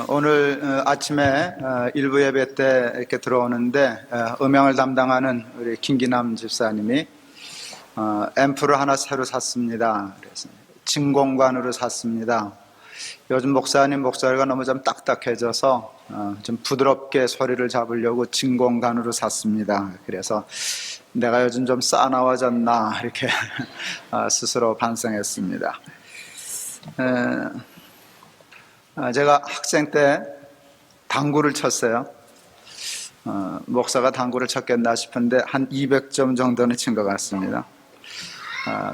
오늘 아침에 일부 예배 때 이렇게 들어오는데 음향을 담당하는 우리 김기남 집사님이 앰프를 하나 새로 샀습니다. 그래서 진공관으로 샀습니다. 요즘 목사님 목소리가 너무 좀 딱딱해져서 좀 부드럽게 소리를 잡으려고 진공관으로 샀습니다. 그래서 내가 요즘 좀 싸나워졌나 이렇게 스스로 반성했습니다. 제가 학생 때 당구를 쳤어요. 목사가 당구를 쳤겠나 싶은데 한 200점 정도는 친 것 같습니다.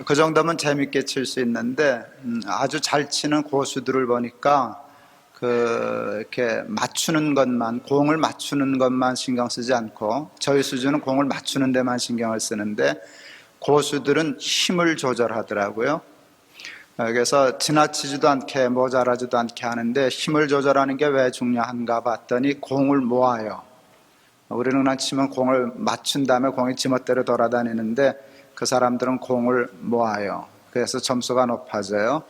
그 정도면 재밌게 칠 수 있는데 아주 잘 치는 고수들을 보니까 이렇게 맞추는 것만, 공을 맞추는 것만 신경 쓰지 않고 저희 수준은 공을 맞추는 데만 신경을 쓰는데 고수들은 힘을 조절하더라고요. 그래서 지나치지도 않게 모자라지도 않게 하는데 힘을 조절하는 게 왜 중요한가 봤더니 공을 모아요. 우리는 그냥 치면 공을 맞춘 다음에 공이 지멋대로 돌아다니는데 그 사람들은 공을 모아요. 그래서 점수가 높아져요.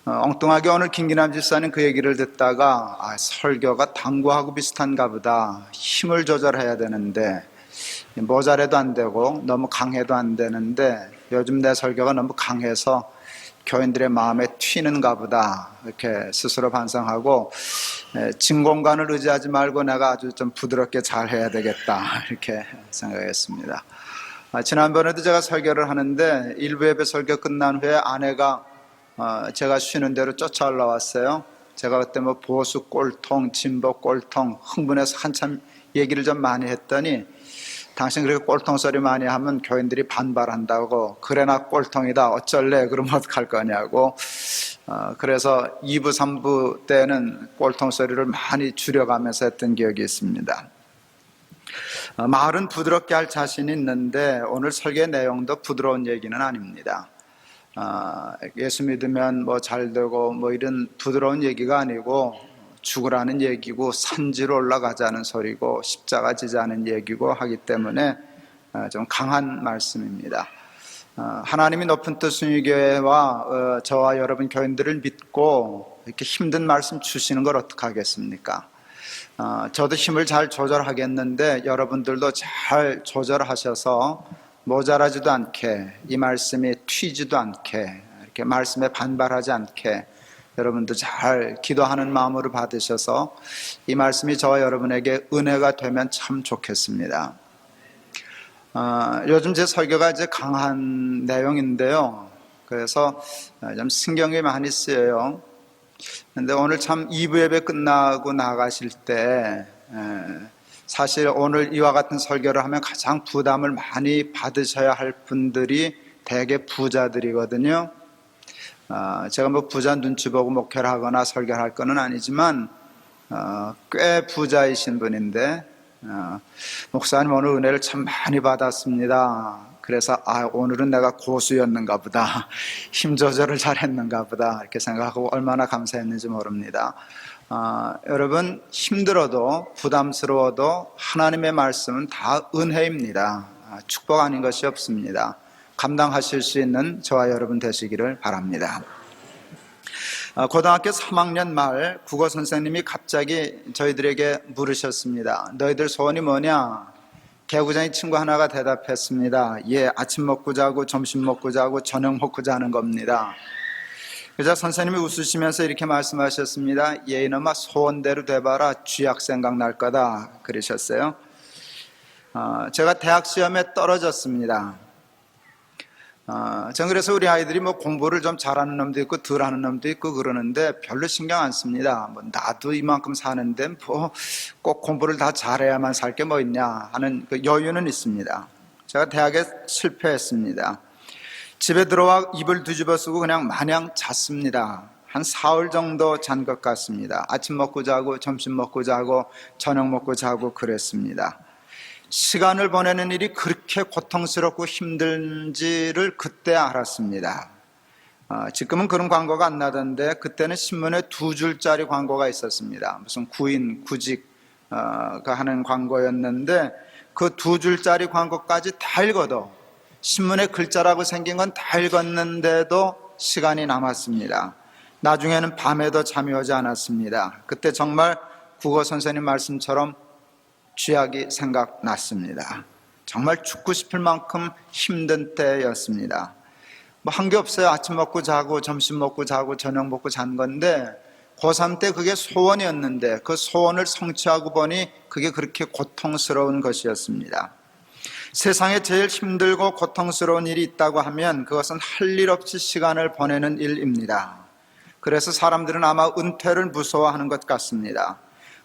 엉뚱하게 오늘 김기남 집사님 그 얘기를 듣다가 설교가 당구하고 비슷한가 보다. 힘을 조절해야 되는데 모자라도 안 되고 너무 강해도 안 되는데 요즘 내 설교가 너무 강해서 교인들의 마음에 튀는가 보다 이렇게 스스로 반성하고 진공관을 의지하지 말고 내가 아주 좀 부드럽게 잘 해야 되겠다 이렇게 생각했습니다. 지난번에도 제가 설교를 하는데 일부 예배 설교 끝난 후에 아내가 제가 쉬는 대로 쫓아 올라왔어요. 제가 그때 뭐 보수 꼴통, 진보 꼴통 흥분해서 한참 얘기를 좀 많이 했더니 당신 그렇게 꼴통 소리 많이 하면 교인들이 반발한다고. 그래 나 꼴통이다 어쩔래 그러면 어떡할 거냐고. 그래서 2부 3부 때는 꼴통 소리를 많이 줄여가면서 했던 기억이 있습니다. 말은 부드럽게 할 자신이 있는데 오늘 설교의 내용도 부드러운 얘기는 아닙니다. 예수 믿으면 뭐 잘 되고 뭐 이런 부드러운 얘기가 아니고 죽으라는 얘기고 산지로 올라가자는 소리고 십자가 지자는 얘기고 하기 때문에 좀 강한 말씀입니다. 하나님이 높은 뜻 순위교회와 저와 여러분 교인들을 믿고 이렇게 힘든 말씀 주시는 걸 어떻게 하겠습니까? 저도 힘을 잘 조절하겠는데 여러분들도 잘 조절하셔서 모자라지도 않게 이 말씀이 튀지도 않게 이렇게 말씀에 반발하지 않게 여러분도 잘 기도하는 마음으로 받으셔서 이 말씀이 저와 여러분에게 은혜가 되면 참 좋겠습니다. 요즘 제 설교가 이제 강한 내용인데요. 그래서 좀 신경이 많이 쓰여요. 근데 오늘 참 2부 예배 끝나고 나가실 때 사실 오늘 이와 같은 설교를 하면 가장 부담을 많이 받으셔야 할 분들이 대개 부자들이거든요. 제가 뭐 부자 눈치 보고 목회를 하거나 설교를 할 건 아니지만 꽤 부자이신 분인데 목사님 오늘 은혜를 참 많이 받았습니다. 그래서 오늘은 내가 고수였는가 보다, 힘 조절을 잘했는가 보다 이렇게 생각하고 얼마나 감사했는지 모릅니다. 여러분 힘들어도 부담스러워도 하나님의 말씀은 다 은혜입니다. 축복 아닌 것이 없습니다. 감당하실 수 있는 저와 여러분 되시기를 바랍니다. 고등학교 3학년 말 국어 선생님이 갑자기 저희들에게 물으셨습니다. 너희들 소원이 뭐냐? 개구쟁이 친구 하나가 대답했습니다. 예, 아침 먹고 자고 점심 먹고 자고 저녁 먹고 자는 겁니다. 그래서 선생님이 웃으시면서 이렇게 말씀하셨습니다. 예, 이놈아 소원대로 돼봐라. 쥐약 생각날 거다 그러셨어요. 제가 대학 시험에 떨어졌습니다. 전 그래서 우리 아이들이 뭐 공부를 좀 잘하는 놈도 있고 덜 하는 놈도 있고 그러는데 별로 신경 안 씁니다. 뭐 나도 이만큼 사는데 뭐 꼭 공부를 다 잘해야만 살 게 뭐 있냐 하는 그 여유는 있습니다. 제가 대학에 실패했습니다. 집에 들어와 이불 뒤집어 쓰고 그냥 마냥 잤습니다. 한 4월 정도 잔 것 같습니다. 아침 먹고 자고 점심 먹고 자고 저녁 먹고 자고 그랬습니다. 시간을 보내는 일이 그렇게 고통스럽고 힘든지를 그때 알았습니다. 지금은 그런 광고가 안 나던데 그때는 신문에 2줄짜리 광고가 있었습니다. 무슨 구인, 구직가 하는 광고였는데 그 2줄짜리 광고까지 다 읽어도 신문에 글자라고 생긴 건 다 읽었는데도 시간이 남았습니다. 나중에는 밤에도 잠이 오지 않았습니다. 그때 정말 국어 선생님 말씀처럼 쥐약이 생각났습니다. 정말 죽고 싶을 만큼 힘든 때였습니다. 뭐 한 게 없어요. 아침 먹고 자고 점심 먹고 자고 저녁 먹고 잔 건데 고3 때 그게 소원이었는데 그 소원을 성취하고 보니 그게 그렇게 고통스러운 것이었습니다. 세상에 제일 힘들고 고통스러운 일이 있다고 하면 그것은 할 일 없이 시간을 보내는 일입니다. 그래서 사람들은 아마 은퇴를 무서워하는 것 같습니다.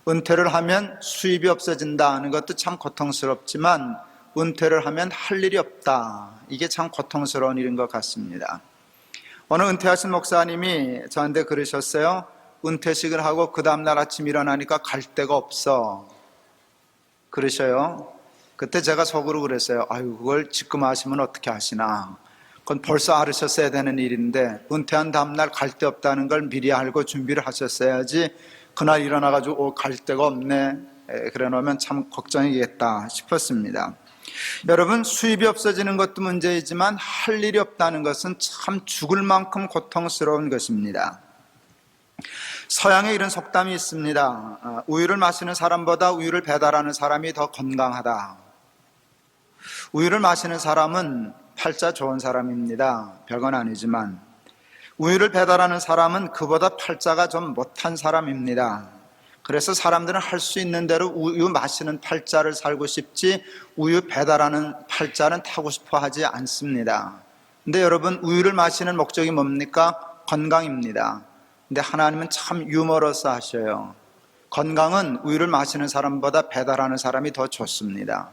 은퇴를 하면 수입이 없어진다는 것도 참 고통스럽지만 은퇴를 하면 할 일이 없다. 이게 참 고통스러운 일인 것 같습니다. 어느 은퇴하신 목사님이 저한테 그러셨어요. 은퇴식을 하고 그 다음날 아침 일어나니까 갈 데가 없어. 그러셔요. 그때 제가 속으로 그랬어요. 아유, 그걸 지금 하시면 어떻게 하시나. 그건 벌써 알으셨어야 되는 일인데 은퇴한 다음날 갈 데 없다는 걸 미리 알고 준비를 하셨어야지 그날 일어나가지고 갈 데가 없네. 그래 놓으면 참 걱정이겠다 싶었습니다. 여러분, 수입이 없어지는 것도 문제이지만 할 일이 없다는 것은 참 죽을 만큼 고통스러운 것입니다. 서양에 이런 속담이 있습니다. 우유를 마시는 사람보다 우유를 배달하는 사람이 더 건강하다. 우유를 마시는 사람은 팔자 좋은 사람입니다. 별건 아니지만 우유를 배달하는 사람은 그보다 팔자가 좀 못한 사람입니다. 그래서 사람들은 할 수 있는 대로 우유 마시는 팔자를 살고 싶지 우유 배달하는 팔자는 타고 싶어 하지 않습니다. 근데 여러분, 우유를 마시는 목적이 뭡니까? 건강입니다. 근데 하나님은 참 유머러스 하셔요. 건강은 우유를 마시는 사람보다 배달하는 사람이 더 좋습니다.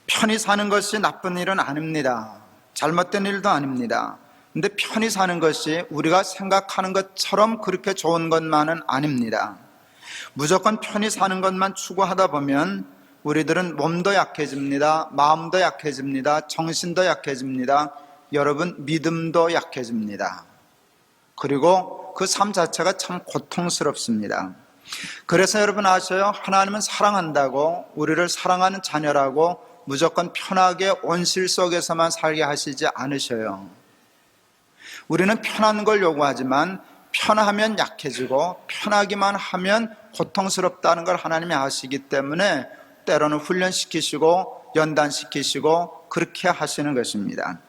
편히 사는 것이 나쁜 일은 아닙니다. 잘못된 일도 아닙니다. 근데 편히 사는 것이 우리가 생각하는 것처럼 그렇게 좋은 것만은 아닙니다. 무조건 편히 사는 것만 추구하다 보면 우리들은 몸도 약해집니다. 마음도 약해집니다. 정신도 약해집니다. 여러분, 믿음도 약해집니다. 그리고 그 삶 자체가 참 고통스럽습니다. 그래서 여러분 아셔요? 하나님은 사랑한다고 우리를 사랑하는 자녀라고 무조건 편하게 온실 속에서만 살게 하시지 않으셔요. 우리는 편한 걸 요구하지만 편하면 약해지고 편하기만 하면 고통스럽다는 걸 하나님이 아시기 때문에 때로는 훈련시키시고 연단시키시고 그렇게 하시는 것입니다.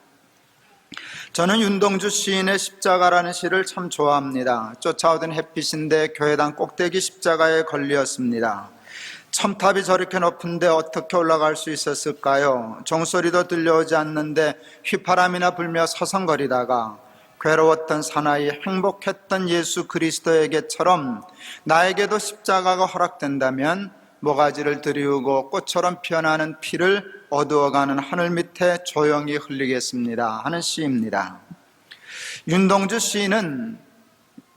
저는 윤동주 시인의 십자가라는 시를 참 좋아합니다. 쫓아오던 햇빛인데 교회당 꼭대기 십자가에 걸렸습니다. 첨탑이 저렇게 높은데 어떻게 올라갈 수 있었을까요? 종소리도 들려오지 않는데 휘파람이나 불며 서성거리다가 괴로웠던 사나이 행복했던 예수 그리스도에게처럼 나에게도 십자가가 허락된다면 모가지를 들이우고 꽃처럼 피어나는 피를 어두워가는 하늘 밑에 조용히 흘리겠습니다 하는 시입니다. 윤동주 시인은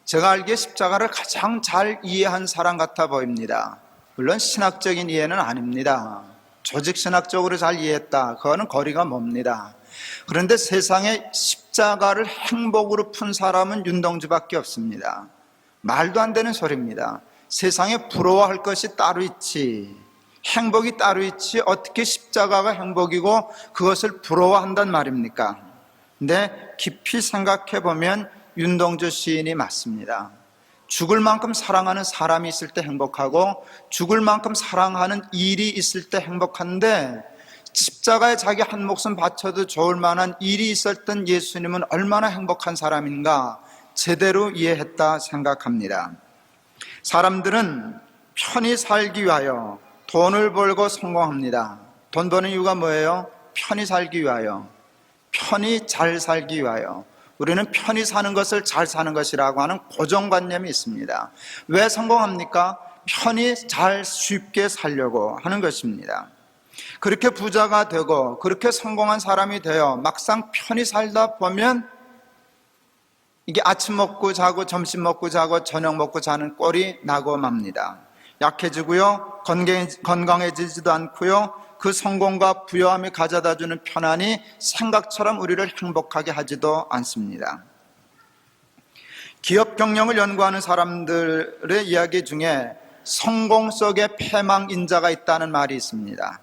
제가 알기에 십자가를 가장 잘 이해한 사람 같아 보입니다. 물론 신학적인 이해는 아닙니다. 조직신학적으로 잘 이해했다. 그거는 거리가 멉니다. 그런데 세상에 십자가를 행복으로 푼 사람은 윤동주밖에 없습니다. 말도 안 되는 소리입니다. 세상에 부러워할 것이 따로 있지, 행복이 따로 있지, 어떻게 십자가가 행복이고 그것을 부러워한단 말입니까? 근데 깊이 생각해 보면 윤동주 시인이 맞습니다. 죽을 만큼 사랑하는 사람이 있을 때 행복하고 죽을 만큼 사랑하는 일이 있을 때 행복한데 십자가에 자기 한 목숨 바쳐도 좋을 만한 일이 있었던 예수님은 얼마나 행복한 사람인가 제대로 이해했다 생각합니다. 사람들은 편히 살기 위하여 돈을 벌고 성공합니다. 돈 버는 이유가 뭐예요? 편히 살기 위하여, 편히 잘 살기 위하여. 우리는 편히 사는 것을 잘 사는 것이라고 하는 고정관념이 있습니다. 왜 성공합니까? 편히 잘 쉽게 살려고 하는 것입니다. 그렇게 부자가 되고 그렇게 성공한 사람이 되어 막상 편히 살다 보면 이게 아침 먹고 자고 점심 먹고 자고 저녁 먹고 자는 꼴이 나고 맙니다. 약해지고요, 건강해지지도 않고요, 그 성공과 부여함이 가져다주는 편안이 생각처럼 우리를 행복하게 하지도 않습니다. 기업 경영을 연구하는 사람들의 이야기 중에 성공 속에 패망인자가 있다는 말이 있습니다.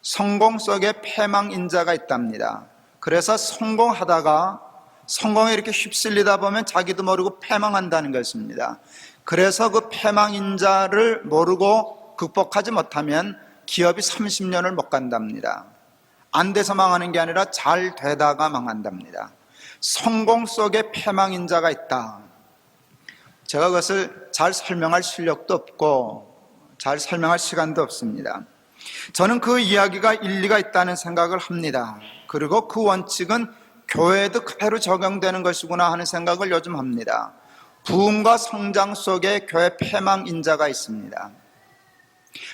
성공 속에 패망인자가 있답니다. 그래서 성공하다가 성공에 이렇게 휩쓸리다 보면 자기도 모르고 패망한다는 것입니다. 그래서 그 패망인자를 모르고 극복하지 못하면 기업이 30년을 못 간답니다. 안 돼서 망하는 게 아니라 잘 되다가 망한답니다. 성공 속에 패망인자가 있다. 제가 그것을 잘 설명할 실력도 없고 잘 설명할 시간도 없습니다. 저는 그 이야기가 일리가 있다는 생각을 합니다. 그리고 그 원칙은 교회에도 그대로 적용되는 것이구나 하는 생각을 요즘 합니다. 부흥과 성장 속에 교회 패망인자가 있습니다.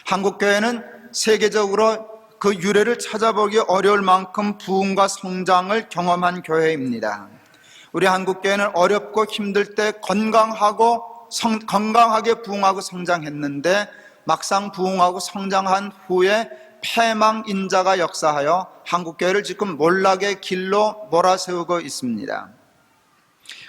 한국교회는 세계적으로 그 유래를 찾아보기 어려울 만큼 부흥과 성장을 경험한 교회입니다. 우리 한국교회는 어렵고 힘들 때 건강하게 부흥하고 성장했는데 막상 부흥하고 성장한 후에 패망인자가 역사하여 한국교회를 지금 몰락의 길로 몰아세우고 있습니다.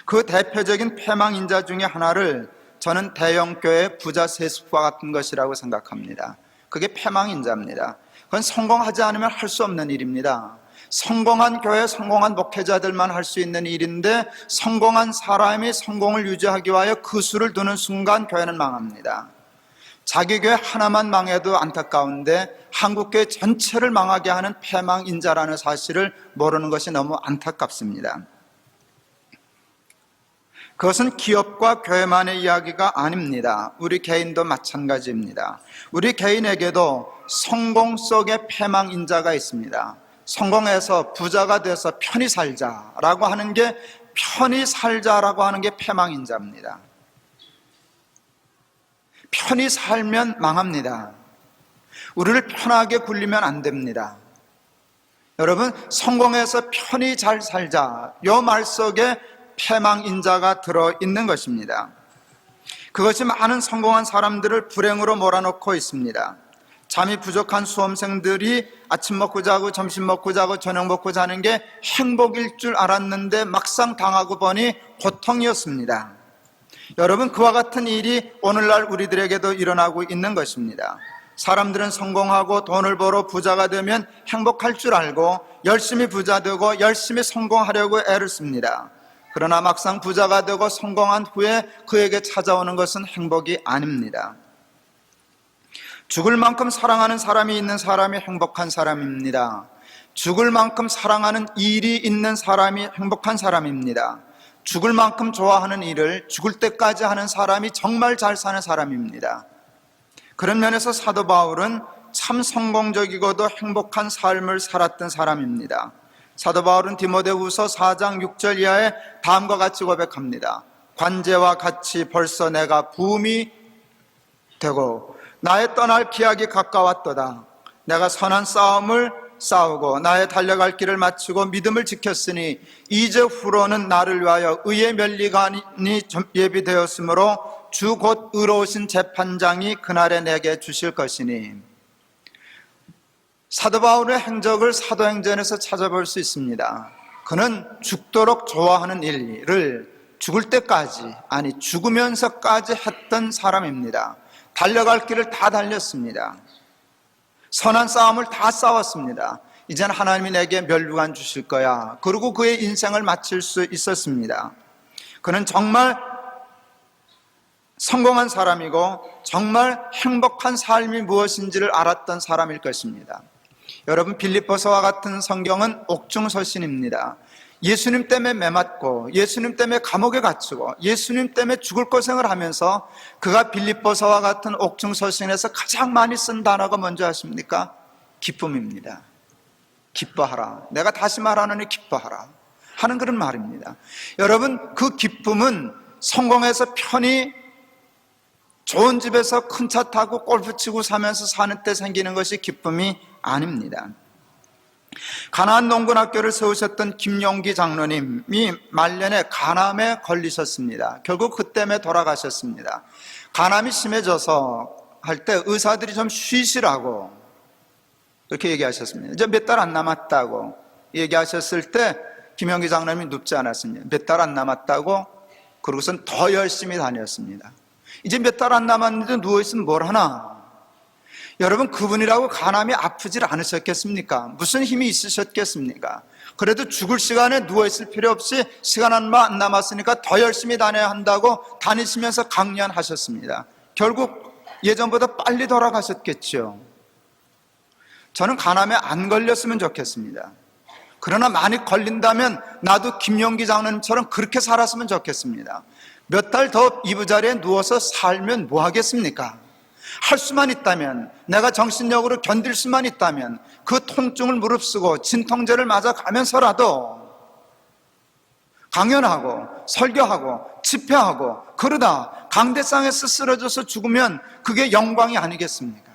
그 대표적인 패망인자 중에 하나를 저는 대형교회 부자 세습과 같은 것이라고 생각합니다. 그게 패망인자입니다. 그건 성공하지 않으면 할 수 없는 일입니다. 성공한 교회, 성공한 목회자들만 할 수 있는 일인데 성공한 사람이 성공을 유지하기 위하여 그 수를 두는 순간 교회는 망합니다. 자기 교회 하나만 망해도 안타까운데 한국교회 전체를 망하게 하는 패망인자라는 사실을 모르는 것이 너무 안타깝습니다. 그것은 기업과 교회만의 이야기가 아닙니다. 우리 개인도 마찬가지입니다. 우리 개인에게도 성공 속에 패망인자가 있습니다. 성공해서 부자가 돼서 편히 살자라고 하는 게 패망인자입니다. 편히 살면 망합니다. 우리를 편하게 굴리면 안 됩니다. 여러분, 성공해서 편히 잘 살자, 이 말 속에 패망인자가 들어있는 것입니다. 그것이 많은 성공한 사람들을 불행으로 몰아넣고 있습니다. 잠이 부족한 수험생들이 아침 먹고 자고 점심 먹고 자고 저녁 먹고 자는 게 행복일 줄 알았는데 막상 당하고 보니 고통이었습니다. 여러분, 그와 같은 일이 오늘날 우리들에게도 일어나고 있는 것입니다. 사람들은 성공하고 돈을 벌어 부자가 되면 행복할 줄 알고 열심히 부자 되고 열심히 성공하려고 애를 씁니다. 그러나 막상 부자가 되고 성공한 후에 그에게 찾아오는 것은 행복이 아닙니다. 죽을 만큼 사랑하는 사람이 있는 사람이 행복한 사람입니다. 죽을 만큼 사랑하는 일이 있는 사람이 행복한 사람입니다. 죽을 만큼 좋아하는 일을 죽을 때까지 하는 사람이 정말 잘 사는 사람입니다. 그런 면에서 사도 바울은 참 성공적이고도 행복한 삶을 살았던 사람입니다. 사도 바울은 디모데후서 4장 6절 이하에 다음과 같이 고백합니다. 관제와 같이 벌써 내가 부음이 되고 나의 떠날 기약이 가까웠도다. 내가 선한 싸움을 싸우고 나의 달려갈 길을 마치고 믿음을 지켰으니 이제 후로는 나를 위하여 의의 면류관이 예비되었으므로 주 곧 의로우신 재판장이 그날에 내게 주실 것이니. 사도 바울의 행적을 사도행전에서 찾아볼 수 있습니다. 그는 죽도록 좋아하는 일을 죽을 때까지, 아니 죽으면서까지 했던 사람입니다. 달려갈 길을 다 달렸습니다. 선한 싸움을 다 싸웠습니다. 이젠 하나님이 내게 면류관 주실 거야. 그리고 그의 인생을 마칠 수 있었습니다. 그는 정말 성공한 사람이고 정말 행복한 삶이 무엇인지를 알았던 사람일 것입니다. 여러분, 빌립보서와 같은 성경은 옥중서신입니다. 예수님 때문에 매맞고 예수님 때문에 감옥에 갇히고 예수님 때문에 죽을 고생을 하면서 그가 빌립보서와 같은 옥중서신에서 가장 많이 쓴 단어가 뭔지 아십니까? 기쁨입니다. 기뻐하라. 내가 다시 말하노니 기뻐하라 하는 그런 말입니다. 여러분, 그 기쁨은 성공해서 편히 좋은 집에서 큰 차 타고 골프 치고 사면서 사는 때 생기는 것이 기쁨이 아닙니다. 가나안 농군학교를 세우셨던 김용기 장로님이 말년에 간암에 걸리셨습니다. 결국 그 때문에 돌아가셨습니다. 간암이 심해져서 할 때 의사들이 좀 쉬시라고 이렇게 얘기하셨습니다. 이제 몇 달 안 남았다고 얘기하셨을 때 김용기 장로님이 눕지 않았습니다. 몇 달 안 남았다고, 그러고선 더 열심히 다녔습니다. 이제 몇 달 안 남았는데 누워있으면 뭘 하나? 여러분, 그분이라고 간암이 아프질 않으셨겠습니까? 무슨 힘이 있으셨겠습니까? 그래도 죽을 시간에 누워있을 필요 없이 시간 얼마 안 남았으니까 더 열심히 다녀야 한다고 다니시면서 강연하셨습니다. 결국 예전보다 빨리 돌아가셨겠죠. 저는 간암에 안 걸렸으면 좋겠습니다. 그러나 많이 걸린다면 나도 김용기 장로님처럼 그렇게 살았으면 좋겠습니다. 몇 달 더 이부자리에 누워서 살면 뭐 하겠습니까? 할 수만 있다면, 내가 정신력으로 견딜 수만 있다면 그 통증을 무릅쓰고 진통제를 맞아가면서라도 강연하고 설교하고 집회하고, 그러다 강대상에서 쓰러져서 죽으면 그게 영광이 아니겠습니까?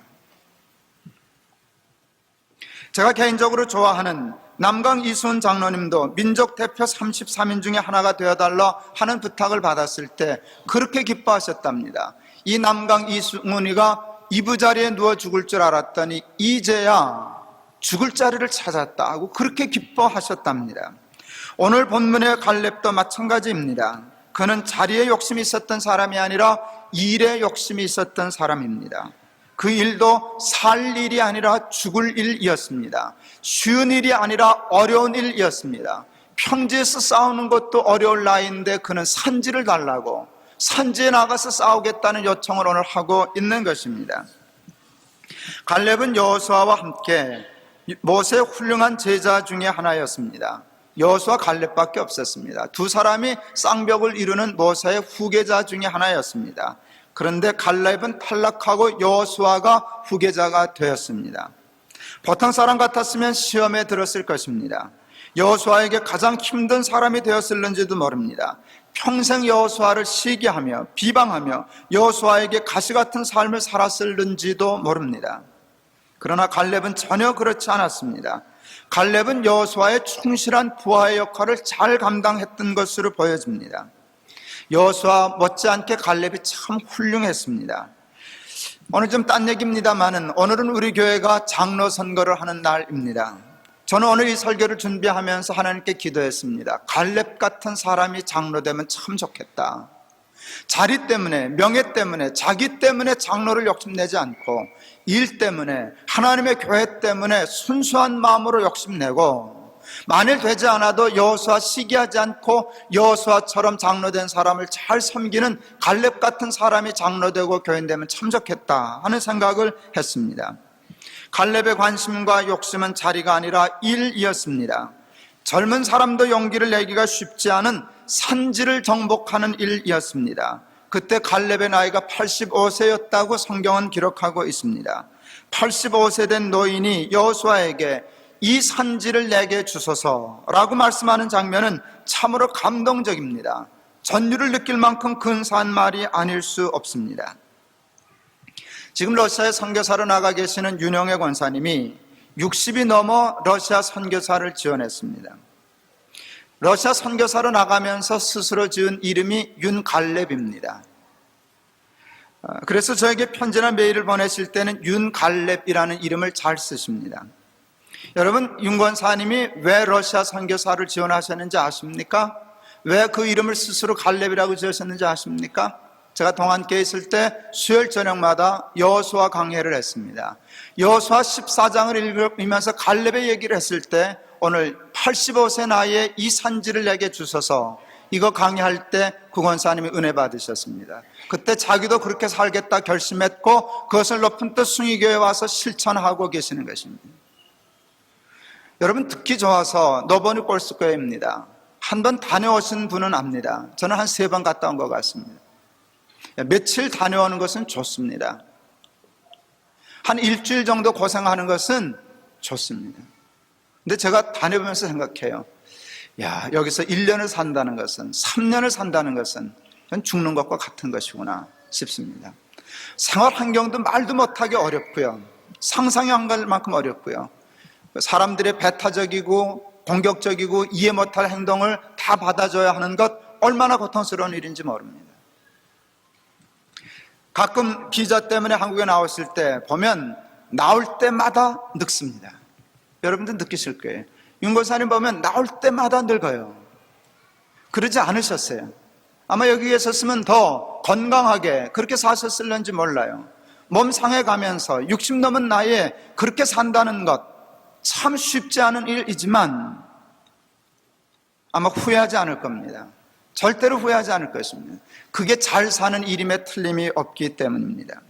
제가 개인적으로 좋아하는 남강 이순 장로님도 민족 대표 33인 중에 하나가 되어달라 하는 부탁을 받았을 때 그렇게 기뻐하셨답니다. 이 남강 이순이가 이부자리에 누워 죽을 줄 알았더니 이제야 죽을 자리를 찾았다 하고 그렇게 기뻐하셨답니다. 오늘 본문의 갈렙도 마찬가지입니다. 그는 자리에 욕심이 있었던 사람이 아니라 일에 욕심이 있었던 사람입니다. 그 일도 살 일이 아니라 죽을 일이었습니다. 쉬운 일이 아니라 어려운 일이었습니다. 평지에서 싸우는 것도 어려울 나이인데 그는 산지를 달라고 산지에 나가서 싸우겠다는 요청을 오늘 하고 있는 것입니다. 갈렙은 여호수아와 함께 모세의 훌륭한 제자 중에 하나였습니다. 여호수아 갈렙밖에 없었습니다. 두 사람이 쌍벽을 이루는 모세의 후계자 중에 하나였습니다. 그런데 갈렙은 탈락하고 여호수아가 후계자가 되었습니다. 보통 사람 같았으면 시험에 들었을 것입니다. 여호수아에게 가장 힘든 사람이 되었을는지도 모릅니다. 평생 여호수아를 시기하며 비방하며 여호수아에게 가시 같은 삶을 살았을는지도 모릅니다. 그러나 갈렙은 전혀 그렇지 않았습니다. 갈렙은 여호수아의 충실한 부하의 역할을 잘 감당했던 것으로 보여집니다. 여호수아 못지않게 갈렙이 참 훌륭했습니다. 오늘 좀 딴 얘기입니다만은 오늘은 우리 교회가 장로 선거를 하는 날입니다. 저는 오늘 이 설교를 준비하면서 하나님께 기도했습니다. 갈렙 같은 사람이 장로 되면 참 좋겠다. 자리 때문에, 명예 때문에, 자기 때문에 장로를 욕심내지 않고 일 때문에, 하나님의 교회 때문에 순수한 마음으로 욕심내고, 만일 되지 않아도 여호수아 시기하지 않고 여호수아처럼 장로된 사람을 잘 섬기는 갈렙 같은 사람이 장로되고 교인되면 참 좋겠다 하는 생각을 했습니다. 갈렙의 관심과 욕심은 자리가 아니라 일이었습니다. 젊은 사람도 용기를 내기가 쉽지 않은 산지를 정복하는 일이었습니다. 그때 갈렙의 나이가 85세였다고 성경은 기록하고 있습니다. 85세 된 노인이 여호수아에게 이 산지를 내게 주소서라고 말씀하는 장면은 참으로 감동적입니다. 전율을 느낄 만큼 근사한 말이 아닐 수 없습니다. 지금 러시아에 선교사로 나가 계시는 윤영애 권사님이 60이 넘어 러시아 선교사를 지원했습니다. 러시아 선교사로 나가면서 스스로 지은 이름이 윤갈렙입니다. 그래서 저에게 편지나 메일을 보내실 때는 윤갈렙이라는 이름을 잘 쓰십니다. 여러분, 윤 권사님이 왜 러시아 선교사를 지원하셨는지 아십니까? 왜 그 이름을 스스로 갈렙이라고 지으셨는지 아십니까? 제가 동안교회에 있을 때 수요일 저녁마다 여호수아 강해를 했습니다. 여호수아 14장을 읽으면서 갈렙의 얘기를 했을 때 오늘 85세 나이에 이 산지를 내게 주소서, 이거 강의할 때 구 권사님이 은혜 받으셨습니다. 그때 자기도 그렇게 살겠다 결심했고 그것을 높은 뜻 숭의교회에 와서 실천하고 계시는 것입니다. 여러분, 듣기 좋아서 노버니 골스교회입니다. 한 번 다녀오신 분은 압니다. 저는 한 3번 갔다 온 것 같습니다. 며칠 다녀오는 것은 좋습니다. 한 일주일 정도 고생하는 것은 좋습니다. 근데 제가 다녀보면서 생각해요. 야, 여기서 1년을 산다는 것은, 3년을 산다는 것은 죽는 것과 같은 것이구나 싶습니다. 생활 환경도 말도 못하게 어렵고요. 상상이 안 갈 만큼 어렵고요. 사람들의 배타적이고 공격적이고 이해 못할 행동을 다 받아줘야 하는 것, 얼마나 고통스러운 일인지 모릅니다. 가끔 비자 때문에 한국에 나왔을 때 보면 나올 때마다 늙습니다. 여러분들 느끼실 거예요. 윤 권사님 보면 나올 때마다 늙어요. 그러지 않으셨어요. 아마 여기 계셨으면 더 건강하게 그렇게 사셨을는지 몰라요. 몸 상해가면서 60 넘은 나이에 그렇게 산다는 것 참 쉽지 않은 일이지만 아마 후회하지 않을 겁니다. 절대로 후회하지 않을 것입니다. 그게 잘 사는 일임에 틀림이 없기 때문입니다.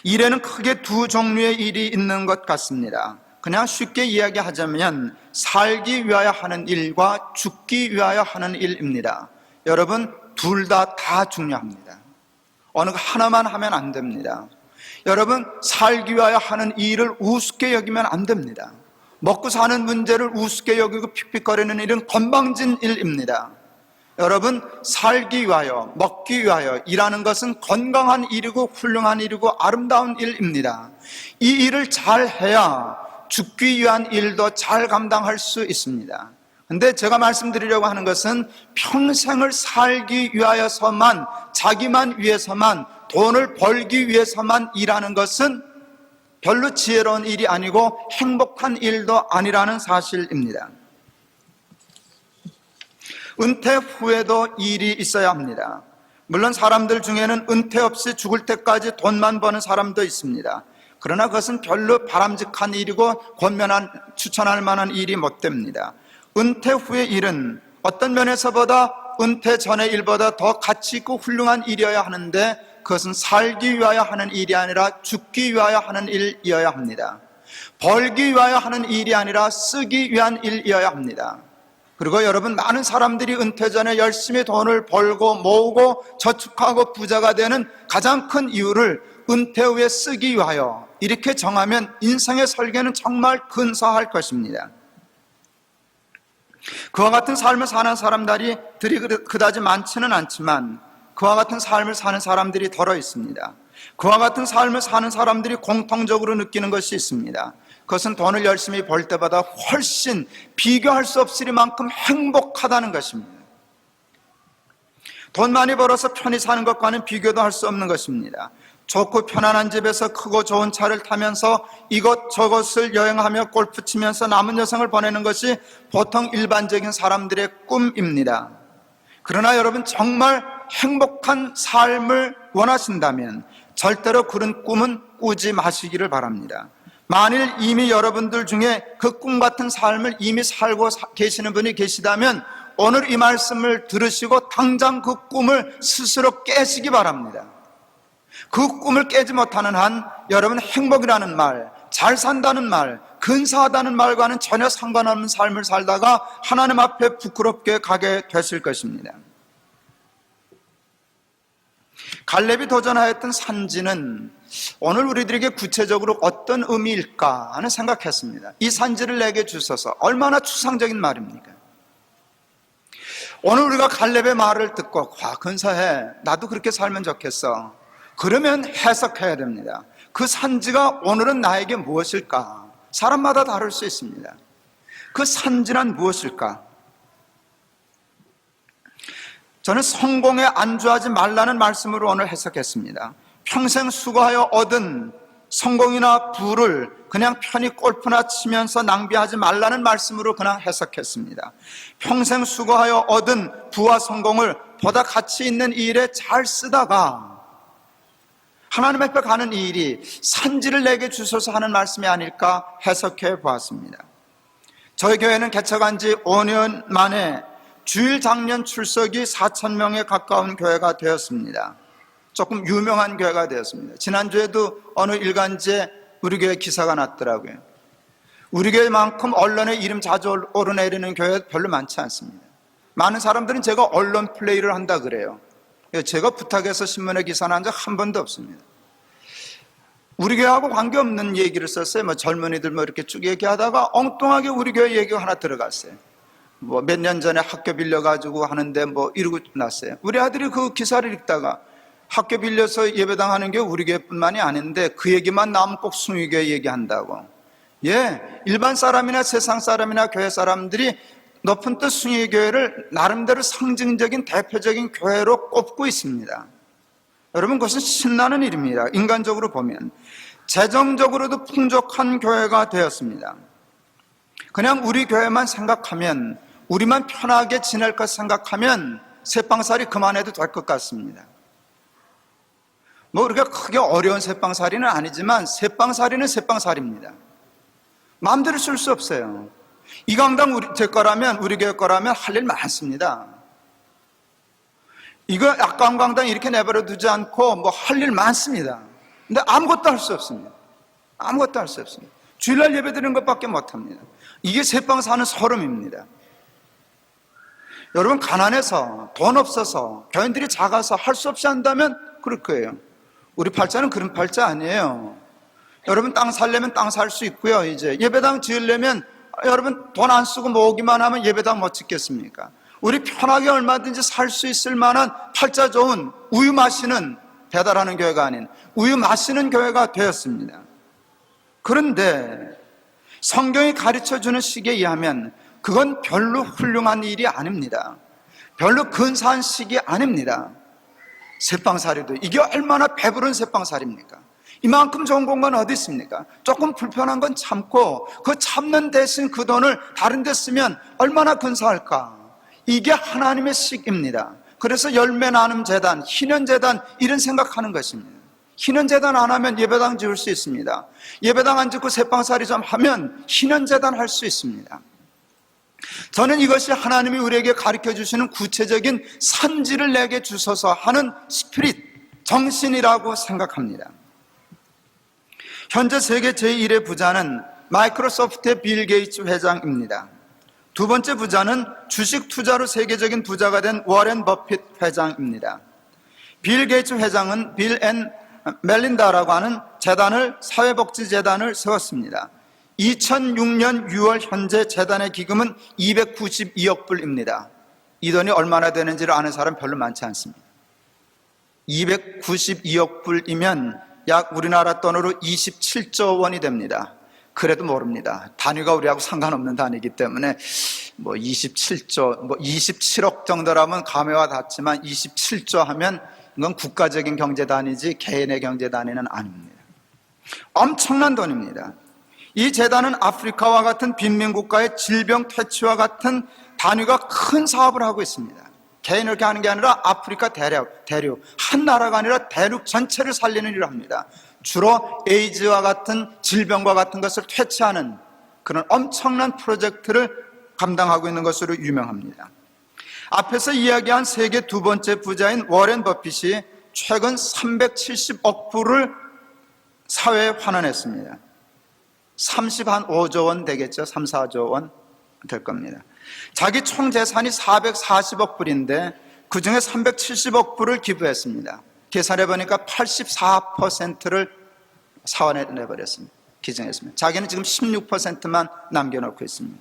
일에는 크게 두 종류의 일이 있는 것 같습니다. 그냥 쉽게 이야기하자면 살기 위하여 하는 일과 죽기 위하여 하는 일입니다. 여러분, 둘 다 중요합니다. 어느 하나만 하면 안 됩니다. 여러분, 살기 위하여 하는 일을 우습게 여기면 안 됩니다. 먹고 사는 문제를 우습게 여기고 픽픽거리는 일은 건방진 일입니다. 여러분, 살기 위하여, 먹기 위하여 일하는 것은 건강한 일이고 훌륭한 일이고 아름다운 일입니다. 이 일을 잘 해야 죽기 위한 일도 잘 감당할 수 있습니다. 근데 제가 말씀드리려고 하는 것은 평생을 살기 위하여서만, 자기만 위해서만, 돈을 벌기 위해서만 일하는 것은 별로 지혜로운 일이 아니고 행복한 일도 아니라는 사실입니다. 은퇴 후에도 일이 있어야 합니다. 물론 사람들 중에는 은퇴 없이 죽을 때까지 돈만 버는 사람도 있습니다. 그러나 그것은 별로 바람직한 일이고 추천할 만한 일이 못 됩니다. 은퇴 후의 일은 어떤 면에서보다 은퇴 전의 일보다 더 가치 있고 훌륭한 일이어야 하는데, 그것은 살기 위하여 하는 일이 아니라 죽기 위하여 하는 일이어야 합니다. 벌기 위하여 하는 일이 아니라 쓰기 위한 일이어야 합니다. 그리고 여러분, 많은 사람들이 은퇴 전에 열심히 돈을 벌고 모으고 저축하고 부자가 되는 가장 큰 이유를 은퇴 후에 쓰기 위하여 이렇게 정하면 인생의 설계는 정말 근사할 것입니다. 그와 같은 삶을 사는 사람들이 그다지 많지는 않지만 그와 같은 삶을 사는 사람들이 덜어 있습니다. 그와 같은 삶을 사는 사람들이 공통적으로 느끼는 것이 있습니다. 그것은 돈을 열심히 벌 때보다 훨씬 비교할 수 없으리만큼 행복하다는 것입니다. 돈 많이 벌어서 편히 사는 것과는 비교도 할 수 없는 것입니다. 좋고 편안한 집에서 크고 좋은 차를 타면서 이것저것을 여행하며 골프 치면서 남은 여생을 보내는 것이 보통 일반적인 사람들의 꿈입니다. 그러나 여러분, 정말 행복한 삶을 원하신다면 절대로 그런 꿈은 꾸지 마시기를 바랍니다. 만일 이미 여러분들 중에 그 꿈 같은 삶을 이미 살고 계시는 분이 계시다면 오늘 이 말씀을 들으시고 당장 그 꿈을 스스로 깨시기 바랍니다. 그 꿈을 깨지 못하는 한 여러분, 행복이라는 말, 잘 산다는 말, 근사하다는 말과는 전혀 상관없는 삶을 살다가 하나님 앞에 부끄럽게 가게 되실 것입니다. 갈렙이 도전하였던 산지는 오늘 우리들에게 구체적으로 어떤 의미일까 하는 생각했습니다. 이 산지를 내게 주소서, 얼마나 추상적인 말입니까? 오늘 우리가 갈렙의 말을 듣고 근사해, 나도 그렇게 살면 좋겠어, 그러면 해석해야 됩니다. 그 산지가 오늘은 나에게 무엇일까? 사람마다 다를 수 있습니다. 그 산지란 무엇일까? 저는 성공에 안주하지 말라는 말씀으로 오늘 해석했습니다. 평생 수고하여 얻은 성공이나 부를 그냥 편히 골프나 치면서 낭비하지 말라는 말씀으로 그냥 해석했습니다. 평생 수고하여 얻은 부와 성공을 보다 가치 있는 일에 잘 쓰다가 하나님 앞에 가는 이 일이 산지를 내게 주소서 하는 말씀이 아닐까 해석해 보았습니다. 저희 교회는 개척한 지 5년 만에 주일 장년 출석이 4,000명에 가까운 교회가 되었습니다. 조금 유명한 교회가 되었습니다. 지난주에도 어느 일간지에 우리 교회 기사가 났더라고요. 우리 교회만큼 언론에 이름 자주 오르내리는 교회 별로 많지 않습니다. 많은 사람들은 제가 언론 플레이를 한다 그래요. 제가 부탁해서 신문에 기사 난 적 한 번도 없습니다. 우리 교회하고 관계없는 얘기를 썼어요. 젊은이들 이렇게 쭉 얘기하다가 엉뚱하게 우리 교회 얘기가 하나 들어갔어요. 몇 년 전에 학교 빌려가지고 하는데 이러고 났어요. 우리 아들이 그 기사를 읽다가 학교 빌려서 예배당 하는 게 우리 교회뿐만이 아닌데 그 얘기만 나오면 꼭 숭유교회 얘기한다고. 일반 사람이나 세상 사람이나 교회 사람들이 높은 뜻 숭유교회를 나름대로 상징적인 대표적인 교회로 꼽고 있습니다. 여러분, 그것은 신나는 일입니다. 인간적으로 보면 재정적으로도 풍족한 교회가 되었습니다. 그냥 우리 교회만 생각하면, 우리만 편하게 지낼 것 생각하면 새빵살이 그만해도 될 것 같습니다. 우리가 크게 어려운 새빵살이는 아니지만 새빵살이는 새빵살입니다. 마음대로 쓸 수 없어요. 이 강당 제 거라면, 우리 교회 거라면 할 일 많습니다. 이거 약간 강당 이렇게 내버려 두지 않고 뭐 할 일 많습니다. 근데 아무것도 할 수 없습니다. 아무것도 할 수 없습니다. 주일날 예배 드리는 것밖에 못합니다. 이게 새빵 사는 서름입니다. 여러분, 가난해서, 돈 없어서, 교인들이 작아서 할 수 없이 한다면 그럴 거예요. 우리 팔자는 그런 팔자 아니에요. 여러분, 땅 살려면 땅 살 수 있고요. 이제 예배당 지으려면 여러분 돈 안 쓰고 모으기만 하면 예배당 못 짓겠습니까? 우리 편하게 얼마든지 살 수 있을 만한 팔자 좋은 우유 마시는, 배달하는 교회가 아닌 우유 마시는 교회가 되었습니다. 그런데 성경이 가르쳐주는 시기에 의하면 그건 별로 훌륭한 일이 아닙니다. 별로 근사한 시기 아닙니다. 새빵살이도 이게 얼마나 배부른 새빵살입니까? 이만큼 좋은 공간 어디 있습니까? 조금 불편한 건 참고 그 참는 대신 그 돈을 다른 데 쓰면 얼마나 근사할까? 이게 하나님의 식입니다. 그래서 열매 나눔 재단, 희년 재단 이런 생각하는 것입니다. 희년 재단 안 하면 예배당 지을 수 있습니다. 예배당 안 짓고 새빵살이 좀 하면 희년 재단 할 수 있습니다. 저는 이것이 하나님이 우리에게 가르쳐 주시는 구체적인 산지를 내게 주셔서 하는 스피릿, 정신이라고 생각합니다. 현재 세계 제1의 부자는 마이크로소프트의 빌 게이츠 회장입니다. 두 번째 부자는 주식 투자로 세계적인 부자가 된 워렌 버핏 회장입니다. 빌 게이츠 회장은 빌 앤 멜린다라고 하는 재단을, 사회복지재단을 세웠습니다. 2006년 6월 현재 재단의 기금은 292억 불입니다. 이 돈이 얼마나 되는지를 아는 사람 별로 많지 않습니다. 292억 불이면 약 우리나라 돈으로 27조 원이 됩니다. 그래도 모릅니다. 단위가 우리하고 상관없는 단위이기 때문에 뭐 27조, 뭐 27억 정도라면 감회와 닿지만 27조 하면 이건 국가적인 경제 단위지 개인의 경제 단위는 아닙니다. 엄청난 돈입니다. 이 재단은 아프리카와 같은 빈민국가의 질병 퇴치와 같은 단위가 큰 사업을 하고 있습니다. 개인을 이렇게 하는 게 아니라 아프리카 대륙, 한 나라가 아니라 대륙 전체를 살리는 일을 합니다. 주로 에이즈와 같은 질병과 같은 것을 퇴치하는 그런 엄청난 프로젝트를 감당하고 있는 것으로 유명합니다. 앞에서 이야기한 세계 두 번째 부자인 워렌 버핏이 최근 370억 불을 사회에 환원했습니다. 35조 원 되겠죠. 3, 4조 원 될 겁니다. 자기 총 재산이 440억 불인데 그 중에 370억 불을 기부했습니다. 계산해 보니까 84%를 사원에 내버렸습니다. 기증했습니다. 자기는 지금 16%만 남겨놓고 있습니다.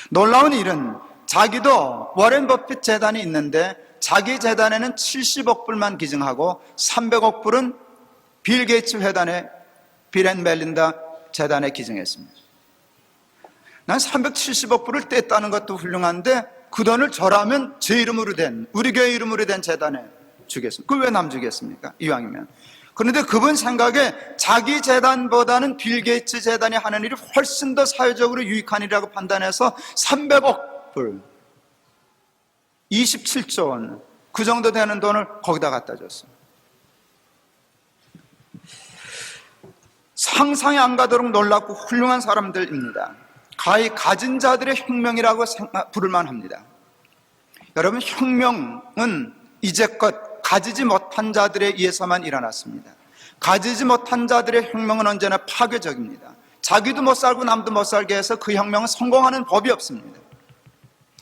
놀라운 일은 자기도 워렌 버핏 재단이 있는데 자기 재단에는 70억 불만 기증하고 300억 불은 빌 게이츠 회단에, 빌 앤 멜린다 재단에 기증했습니다. 난 370억 불을 뗐다는 것도 훌륭한데 그 돈을 저라면 제 이름으로 된, 우리 교회 이름으로 된 재단에 주겠습니다. 그걸 왜 남 주겠습니까? 이왕이면. 그런데 그분 생각에 자기 재단보다는 빌 게이츠 재단이 하는 일이 훨씬 더 사회적으로 유익한 일이라고 판단해서 300억 불, 27조 원, 그 정도 되는 돈을 거기다 갖다 줬습니다. 상상이 안 가도록 놀랍고 훌륭한 사람들입니다. 가히 가진 자들의 혁명이라고 부를만 합니다. 여러분, 혁명은 이제껏 가지지 못한 자들에 의해서만 일어났습니다. 가지지 못한 자들의 혁명은 언제나 파괴적입니다. 자기도 못 살고 남도 못 살게 해서 그 혁명은 성공하는 법이 없습니다.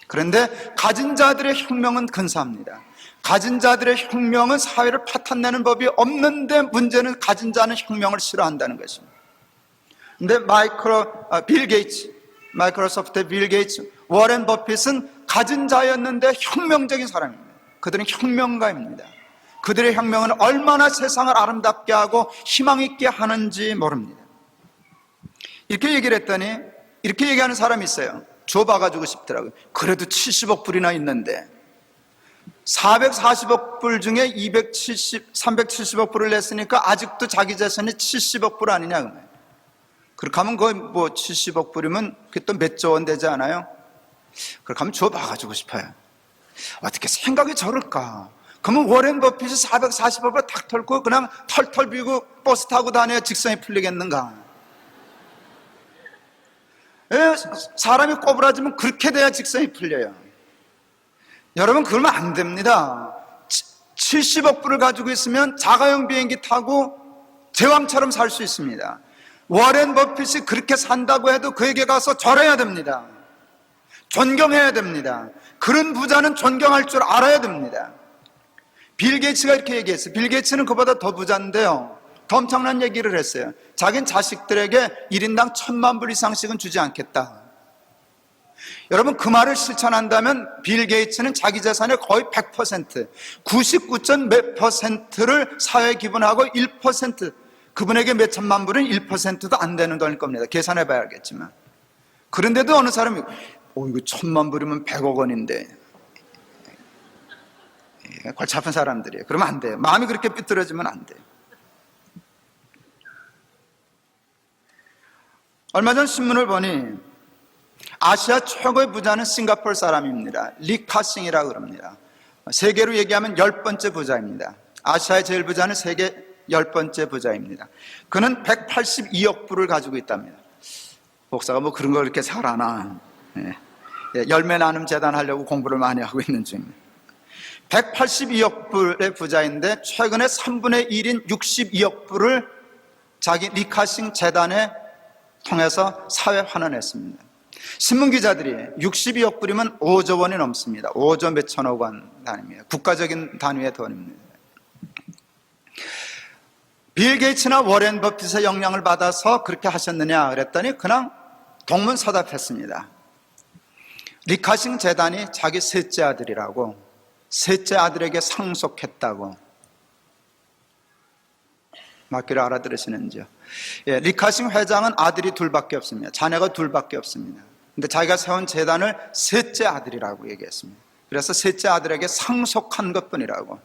그런데 가진 자들의 혁명은 근사합니다. 가진 자들의 혁명은 사회를 파탄내는 법이 없는데 문제는 가진 자는 혁명을 싫어한다는 것입니다. 근데 빌 게이츠, 마이크로소프트의 빌 게이츠, 워렌 버핏은 가진 자였는데 혁명적인 사람입니다. 그들은 혁명가입니다. 그들의 혁명은 얼마나 세상을 아름답게 하고 희망 있게 하는지 모릅니다. 이렇게 얘기를 했더니 이렇게 얘기하는 사람이 있어요. 줘봐가지고 싶더라고요. 그래도 70억 불이나 있는데 440억 불 중에 370억 불을 냈으니까 아직도 자기 재산이 70억 불 아니냐. 그렇게 하면 거의 뭐 70억 불이면 그게 또 몇 조 원 되지 않아요? 그렇게 하면 줘봐가지고 싶어요. 어떻게 생각이 저럴까? 그러면 워렌 버핏이 440억을 탁 털고 그냥 털털 비고 버스 타고 다녀야 직성이 풀리겠는가? 사람이 꼬부라지면 그렇게 돼야 직성이 풀려요. 여러분, 그러면 안 됩니다. 70억 불을 가지고 있으면 자가용 비행기 타고 제왕처럼 살 수 있습니다. 워렌 버핏이 그렇게 산다고 해도 그에게 가서 절해야 됩니다. 존경해야 됩니다. 그런 부자는 존경할 줄 알아야 됩니다. 빌 게이츠가 이렇게 얘기했어요. 빌 게이츠는 그보다 더 부자인데요, 더 엄청난 얘기를 했어요. 자기는 자식들에게 1인당 1,000만 불 이상씩은 주지 않겠다. 여러분, 그 말을 실천한다면 빌 게이츠는 자기 재산의 거의 100%, 99점 몇 퍼센트를 사회에 기부하고 1%, 그분에게 몇 천만 불은 1%도 안 되는 돈일 겁니다. 계산해 봐야 알겠지만. 그런데도 어느 사람이 이거 1,000만 불이면 100억 원인데, 골치 아픈 사람들이에요. 그러면 안 돼요. 마음이 그렇게 삐뚤어지면 안 돼요. 얼마 전 신문을 보니 아시아 최고의 부자는 싱가포르 사람입니다. 리카싱이라고 그럽니다. 세계로 얘기하면 10번째 부자입니다. 아시아의 제일 부자는 세계 10번째 부자입니다. 그는 182억 불을 가지고 있답니다. 목사가 뭐 그런 걸 이렇게 잘하나. 열매 나눔 재단 하려고 공부를 많이 하고 있는 중입니다. 182억 불의 부자인데 최근에 3분의 1인 62억 불을 자기 리카싱 재단에 통해서 사회 환원했습니다. 신문기자들이 62억 불이면 5조 원이 넘습니다. 5조 몇천억 원 단위입니다. 국가적인 단위의 돈입니다. 빌 게이츠나 워렌 버핏의 영향을 받아서 그렇게 하셨느냐 그랬더니 그냥 동문서답했습니다. 리카싱 재단이 자기 셋째 아들이라고, 셋째 아들에게 상속했다고. 맞기를 알아들으시는지요? 리카싱 회장은 아들이 둘밖에 없습니다. 자녀가 둘밖에 없습니다. 근데 자기가 세운 재단을 셋째 아들이라고 얘기했습니다. 그래서 셋째 아들에게 상속한 것뿐이라고.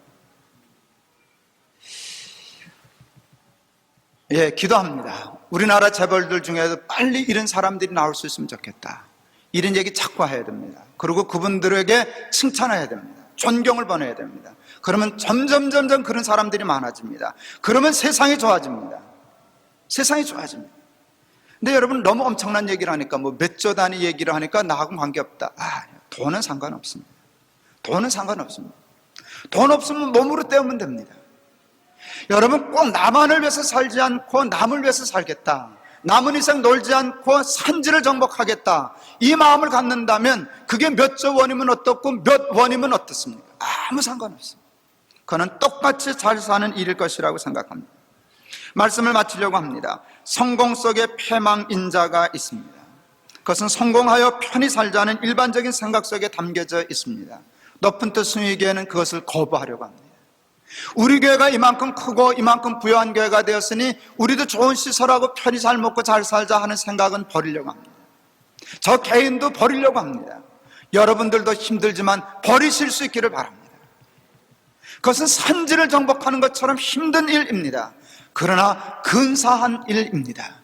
기도합니다. 우리나라 재벌들 중에도 빨리 이런 사람들이 나올 수 있으면 좋겠다. 이런 얘기 자꾸 해야 됩니다. 그리고 그분들에게 칭찬해야 됩니다. 존경을 보내야 됩니다. 그러면 점점 그런 사람들이 많아집니다. 그러면 세상이 좋아집니다. 세상이 좋아집니다. 근데 여러분, 너무 엄청난 얘기를 하니까, 뭐 몇 조 단위 얘기를 하니까 나하고는 관계없다. 돈은 상관없습니다. 돈은 상관없습니다. 돈 없으면 몸으로 때우면 됩니다. 여러분, 꼭 나만을 위해서 살지 않고 남을 위해서 살겠다, 남은 인생 놀지 않고 산지를 정복하겠다, 이 마음을 갖는다면 그게 몇 조 원이면 어떻고 몇 원이면 어떻습니까? 아무 상관없습니다. 그는 똑같이 잘 사는 일일 것이라고 생각합니다. 말씀을 마치려고 합니다. 성공 속에 패망인자가 있습니다. 그것은 성공하여 편히 살자는 일반적인 생각 속에 담겨져 있습니다. 높은 뜻 순위교회는 그것을 거부하려고 합니다. 우리 교회가 이만큼 크고 이만큼 부유한 교회가 되었으니 우리도 좋은 시설하고 편히 잘 먹고 잘 살자 하는 생각은 버리려고 합니다. 저 개인도 버리려고 합니다. 여러분들도 힘들지만 버리실 수 있기를 바랍니다. 그것은 산지를 정복하는 것처럼 힘든 일입니다. 그러나 근사한 일입니다.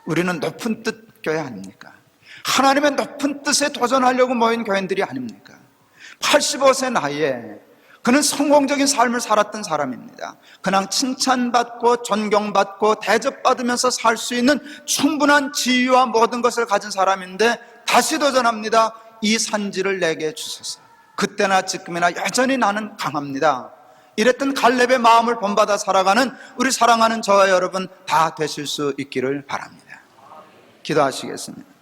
우리는 높은 뜻 교회 아닙니까? 하나님의 높은 뜻에 도전하려고 모인 교인들이 아닙니까? 85세 나이에 그는 성공적인 삶을 살았던 사람입니다. 그냥 칭찬받고 존경받고 대접받으면서 살 수 있는 충분한 지위와 모든 것을 가진 사람인데 다시 도전합니다. 이 산지를 내게 주소서. 그때나 지금이나 여전히 나는 강합니다. 이랬던 갈렙의 마음을 본받아 살아가는 우리 사랑하는 저와 여러분 다 되실 수 있기를 바랍니다. 기도하시겠습니다.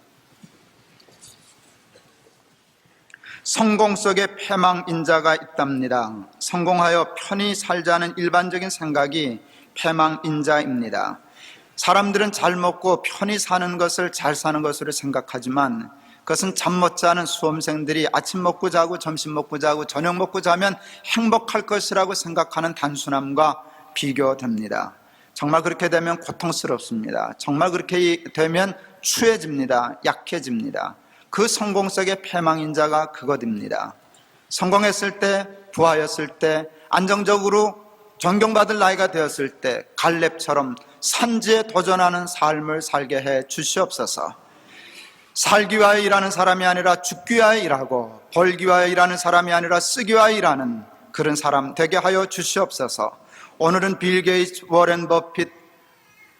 성공 속에 패망인자가 있답니다. 성공하여 편히 살자는 일반적인 생각이 패망인자입니다. 사람들은 잘 먹고 편히 사는 것을 잘 사는 것으로 생각하지만 그것은 잠 못 자는 수험생들이 아침 먹고 자고 점심 먹고 자고 저녁 먹고 자면 행복할 것이라고 생각하는 단순함과 비교됩니다. 정말 그렇게 되면 고통스럽습니다. 정말 그렇게 되면 추해집니다. 약해집니다. 그 성공 속의 패망인자가 그것입니다. 성공했을 때, 부하였을 때, 안정적으로 존경받을 나이가 되었을 때 갈렙처럼 산지에 도전하는 삶을 살게 해 주시옵소서. 살기 위하여 일하는 사람이 아니라 죽기 위하여 일하고 벌기 위하여 일하는 사람이 아니라 쓰기 위하여 일하는 그런 사람 되게 하여 주시옵소서. 오늘은 빌 게이츠, 워렌 버핏,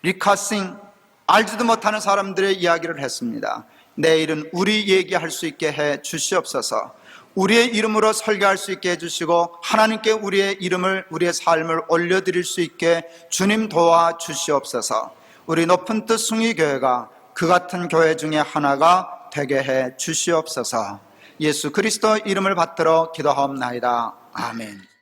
리카싱, 알지도 못하는 사람들의 이야기를 했습니다. 내일은 우리 얘기할 수 있게 해 주시옵소서. 우리의 이름으로 설교할 수 있게 해주시고 하나님께 우리의 이름을, 우리의 삶을 올려드릴 수 있게 주님 도와 주시옵소서. 우리 높은 뜻 숭의교회가 그 같은 교회 중에 하나가 되게 해 주시옵소서. 예수 그리스도 이름을 받들어 기도하옵나이다. 아멘.